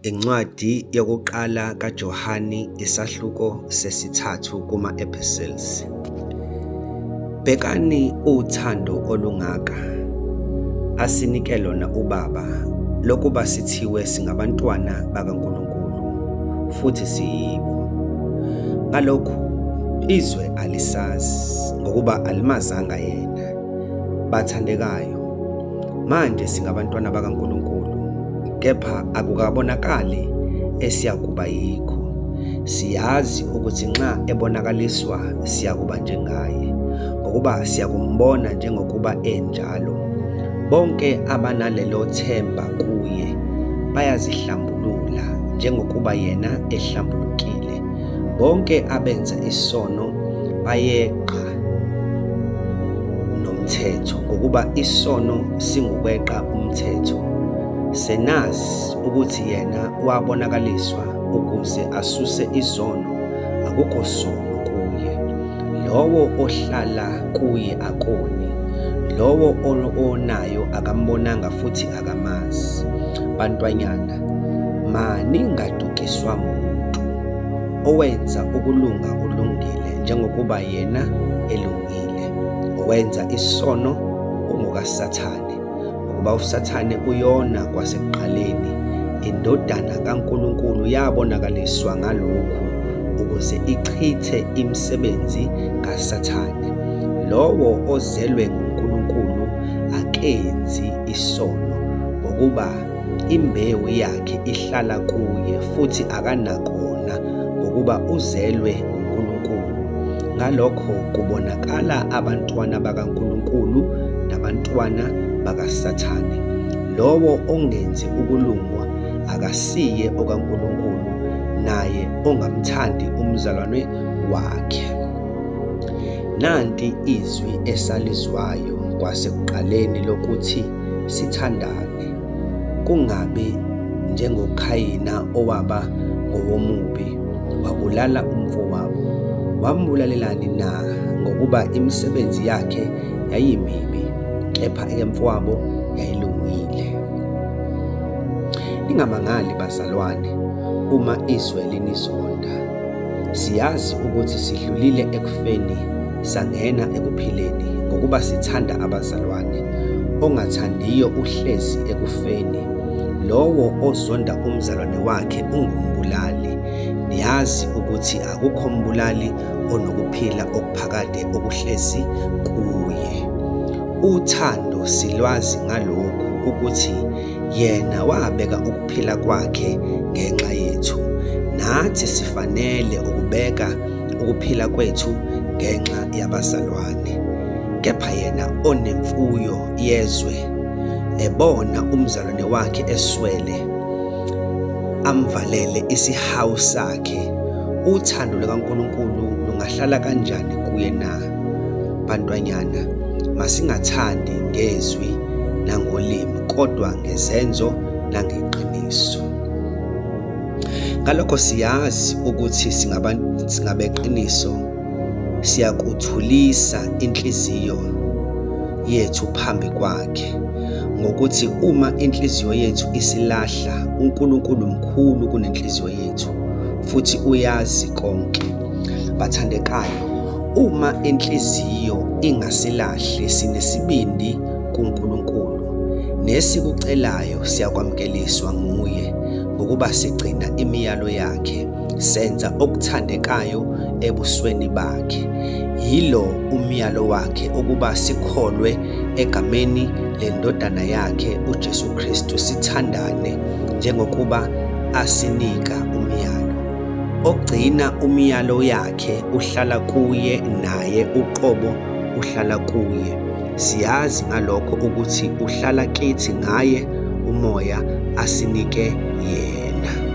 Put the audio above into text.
Incwadi yokuqala kaJohane isahluko sesithathu kuma-epistles. Bhekani uthando olungaka asinike lona uBaba lokuba sithiwe singabantwana bakaNkulunkulu futhi siyibo. Ngalokhu izwe alisazi ngokuba alimazanga yena. Bathandekayo, manje singabantwana bakaNkulunkulu, kepha akukabonakali esiyakuba yikho. Siyazi ukuthi nxa ebonakaliswa siyakuba njengaye, ngokuba siyakumbona njengokuba enjalo. Bonke abanalelo themba kuye bayazihlambulula njengokuba yena ehlambulukile. Bonke abenza isono bayeqa nomthetho, ngokuba isono singukweqa umthetho. Senazi ukuthi yena wabonakaliswa ukuze asuse izono, akukho sono kuye. Lowo ohlala kuye akoni, lowo onayo akambonanga futhi akamazi. Bantwanyana, maningadukiswa muntu. Owenza ukulunga ulungile njengokuba yena elungile. Owenza isono ungokaSathane, ngoba uSathane uyona kwasekuqaleni. Indodana kaNkulunkulu yabonakaliswa ngalokhu ukuze ichithe imisebenzi kaSathane. Lowo ozelwe nguNkulunkulu akenzi isono, ngokuba imbewu yakhe ihlala kuye futhi akanakona, ngokuba uzelwe nguNkulunkulu. Ngalokho kubonakala abantwana bakaNkulunkulu nabantwana bakaSathane. Lowo ongenzi ukulungwa akasiye okaNkulunkulu, naye ongamthandi umzalwane wakhe. Nanti izwi esalizwayo kwasekuqaleni lokuthi sithandane, kungabi njengoKhayina owaba ngowomubi, wabulala umfowabo. Wambulalelani na? Ngokuba imisebenzi yakhe yayimibi, kepha eyemfowabo yayilungile. Ningamangali bazalwane uma izwe linizonda. Siyazi ukuthi sidlulile ekufeni sangena ekuphileni, ngokuba sithanda abazalwane. Ongathandiyo uhlezi ekufeni. Lowo ozonda umzalwane wakhe ungumbulali. Niyazi ukuthi akukho mbulali onokuphila okuphakade okuhlezi kuye. Uthando silwazi ngalokhu ukuthi yena wabeka ukuphila kwakhe ngenxa yethu. Nathi sifanele ukubeka ukuphila kwethu ngenxa yabazalwane. Kepha yena onemfuyo yezwe, ebona umzalwane wakhe eswele, amvalele isihawu sakhe, uthando lukaNkulunkulu lungahlala kanjani kuye na? Bantwanyana, masingathandi ngezwi nangolimi, kodwa ngezenzo nangeqiniso. Ngalokho siyazi ukuthi singabeqiniso, siyakuthulisa inhliziyo yethu phambi kwakhe, ngokuthi uma inhliziyo yethu isilahla, uNkulunkulu mkhulu kunenhliziyo yethu, futhi uyazi konke. Bathandekayo, uma inhliziyo ingasilahli, sinesibindi kuNkulunkulu, nesikucelayo siyakwamukeliswa nguye, ngokuba sigcina imiyalo yakhe, senza okuthandekayo ebusweni bakhe. Yilo umyalo wakhe ukuba sikholwe egameni lendodana yakhe uJesu Kristu, sithandane njengokuba asinika umyalo. Ogcina umyalo yakhe uhlala kuye, naye uqobo uhlala kuye. Siyazi ngalokho ukuthi uhlala kithi ngaye umoya asinike yena.